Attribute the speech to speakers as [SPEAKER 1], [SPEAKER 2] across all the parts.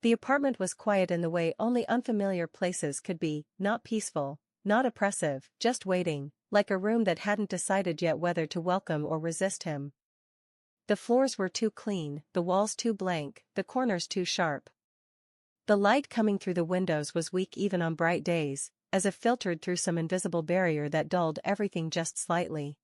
[SPEAKER 1] The apartment was quiet in the way only unfamiliar places could be, not peaceful, not oppressive, just waiting, like a room that hadn't decided yet whether to welcome or resist him. The floors were too clean, the walls too blank, the corners too sharp. The light coming through the windows was weak even on bright days, as if filtered through some invisible barrier that dulled everything just slightly.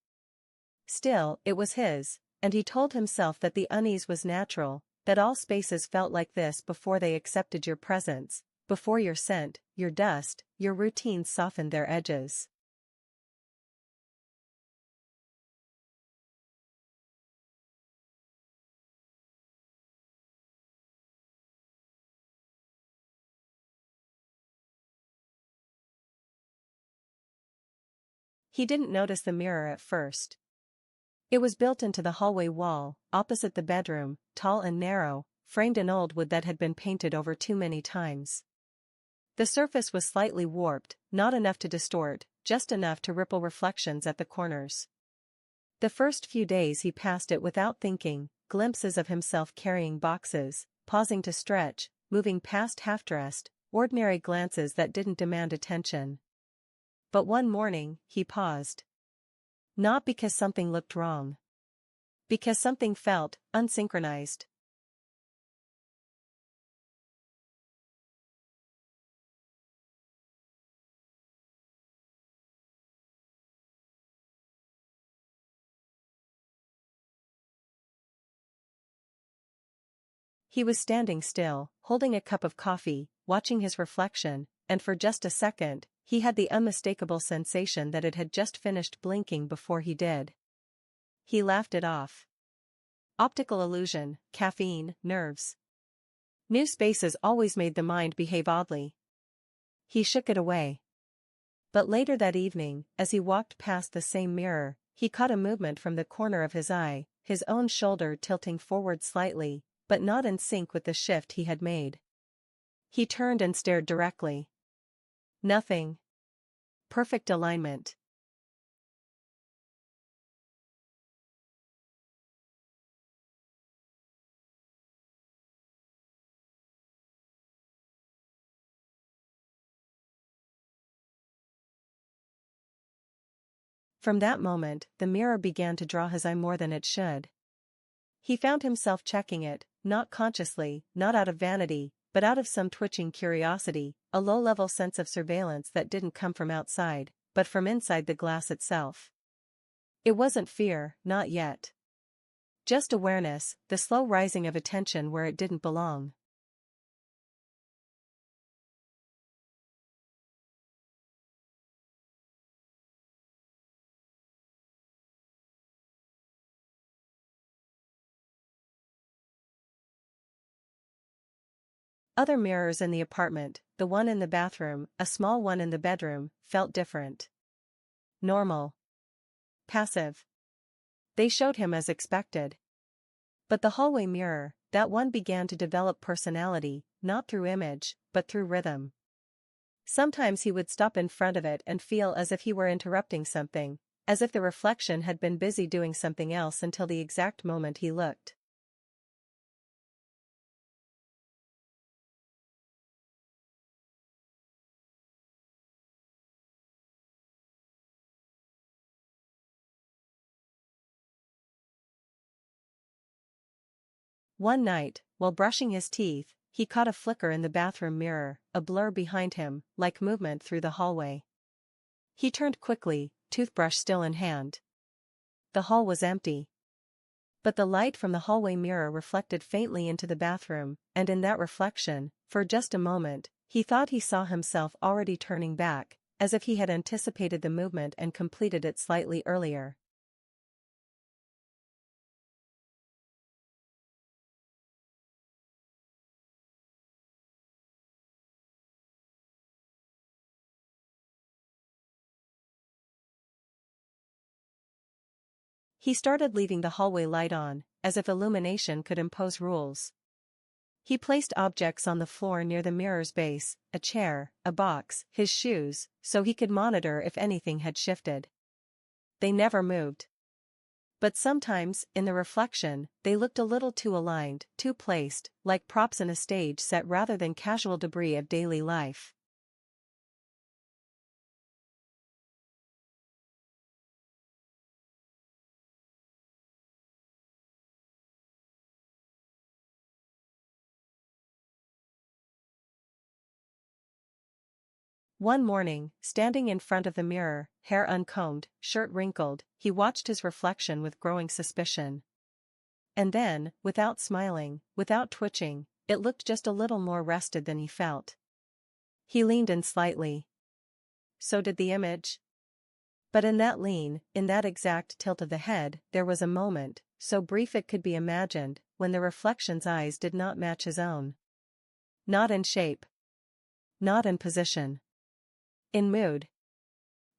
[SPEAKER 1] Still, it was his, and he told himself that the unease was natural, that all spaces felt like this before they accepted your presence, before your scent, your dust, your routines softened their edges. He didn't notice the mirror at first. It was built into the hallway wall, opposite the bedroom, tall and narrow, framed in old wood that had been painted over too many times. The surface was slightly warped, not enough to distort, just enough to ripple reflections at the corners. The first few days he passed it without thinking, glimpses of himself carrying boxes, pausing to stretch, moving past half-dressed, ordinary glances that didn't demand attention. But one morning, he paused. Not because something looked wrong. Because something felt unsynchronized. He was standing still, holding a cup of coffee, watching his reflection, and for just a second, he had the unmistakable sensation that it had just finished blinking before he did. He laughed it off. Optical illusion, caffeine, nerves. New spaces always made the mind behave oddly. He shook it away. But later that evening, as he walked past the same mirror, he caught a movement from the corner of his eye, his own shoulder tilting forward slightly, but not in sync with the shift he had made. He turned and stared directly. Nothing. Perfect alignment. From that moment, the mirror began to draw his eye more than it should. He found himself checking it, not consciously, not out of vanity, but out of some twitching curiosity, a low-level sense of surveillance that didn't come from outside, but from inside the glass itself. It wasn't fear, not yet. Just awareness, the slow rising of attention where it didn't belong. Other mirrors in the apartment, the one in the bathroom, a small one in the bedroom, felt different. Normal. Passive. They showed him as expected. But the hallway mirror, that one began to develop personality, not through image, but through rhythm. Sometimes he would stop in front of it and feel as if he were interrupting something, as if the reflection had been busy doing something else until the exact moment he looked. One night, while brushing his teeth, he caught a flicker in the bathroom mirror, a blur behind him, like movement through the hallway. He turned quickly, toothbrush still in hand. The hall was empty. But the light from the hallway mirror reflected faintly into the bathroom, and in that reflection, for just a moment, he thought he saw himself already turning back, as if he had anticipated the movement and completed it slightly earlier. He started leaving the hallway light on, as if illumination could impose rules. He placed objects on the floor near the mirror's base, a chair, a box, his shoes, so he could monitor if anything had shifted. They never moved. But sometimes, in the reflection, they looked a little too aligned, too placed, like props in a stage set rather than casual debris of daily life. One morning, standing in front of the mirror, hair uncombed, shirt wrinkled, he watched his reflection with growing suspicion. And then, without smiling, without twitching, it looked just a little more rested than he felt. He leaned in slightly. So did the image. But in that lean, in that exact tilt of the head, there was a moment, so brief it could be imagined, when the reflection's eyes did not match his own. Not in shape. Not in position. In mood.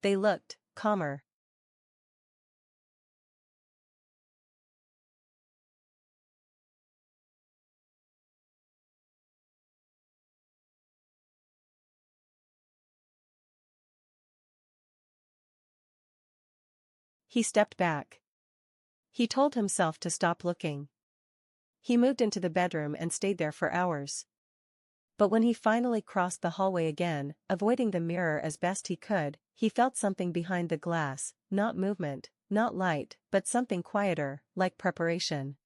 [SPEAKER 1] They looked calmer. He stepped back. He told himself to stop looking. He moved into the bedroom and stayed there for hours. But when he finally crossed the hallway again, avoiding the mirror as best he could, he felt something behind the glass, not movement, not light, but something quieter, like preparation.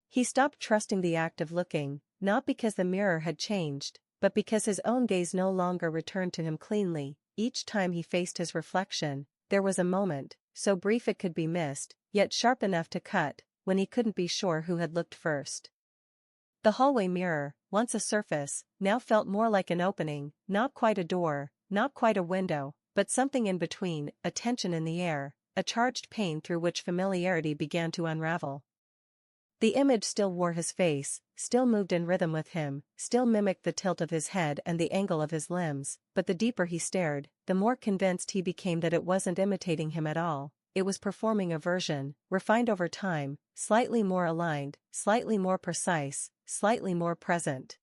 [SPEAKER 1] He stopped trusting the act of looking, not because the mirror had changed, but because his own gaze no longer returned to him cleanly. Each time he faced his reflection, there was a moment, so brief it could be missed, yet sharp enough to cut, when he couldn't be sure who had looked first. The hallway mirror, once a surface, now felt more like an opening, not quite a door, not quite a window, but something in between, a tension in the air, a charged pain through which familiarity began to unravel. The image still wore his face, still moved in rhythm with him, still mimicked the tilt of his head and the angle of his limbs, but the deeper he stared, the more convinced he became that it wasn't imitating him at all. It was performing a version, refined over time, slightly more aligned, slightly more precise, slightly more present.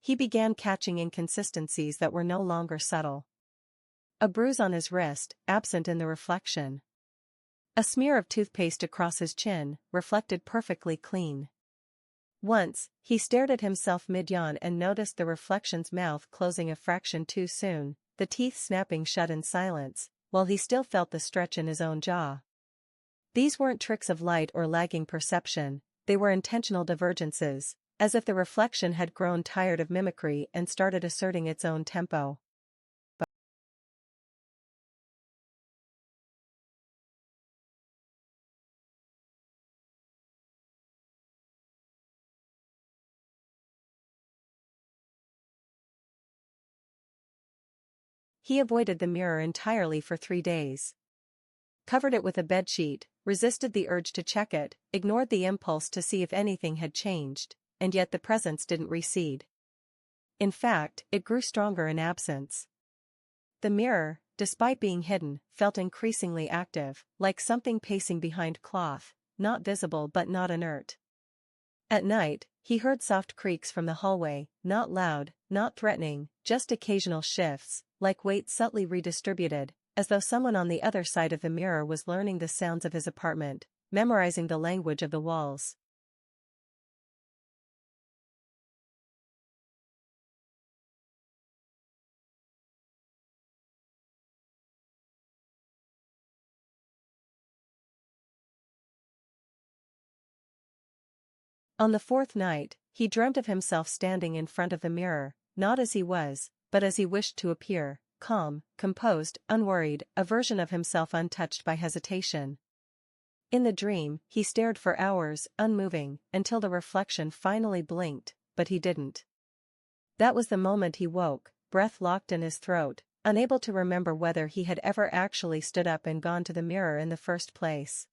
[SPEAKER 1] He began catching inconsistencies that were no longer subtle. A bruise on his wrist, absent in the reflection. A smear of toothpaste across his chin, reflected perfectly clean. Once, he stared at himself mid-yawn and noticed the reflection's mouth closing a fraction too soon, the teeth snapping shut in silence, while he still felt the stretch in his own jaw. These weren't tricks of light or lagging perception, they were intentional divergences, as if the reflection had grown tired of mimicry and started asserting its own tempo. He avoided the mirror entirely for 3 days. Covered it with a bedsheet, resisted the urge to check it, ignored the impulse to see if anything had changed, and yet the presence didn't recede. In fact, it grew stronger in absence. The mirror, despite being hidden, felt increasingly active, like something pacing behind cloth, not visible but not inert. At night, he heard soft creaks from the hallway, not loud, not threatening, just occasional shifts, like weight subtly redistributed, as though someone on the other side of the mirror was learning the sounds of his apartment, memorizing the language of the walls. On the fourth night, he dreamt of himself standing in front of the mirror, not as he was, but as he wished to appear, calm, composed, unworried, a version of himself untouched by hesitation. In the dream, he stared for hours, unmoving, until the reflection finally blinked, but he didn't. That was the moment he woke, breath locked in his throat, unable to remember whether he had ever actually stood up and gone to the mirror in the first place.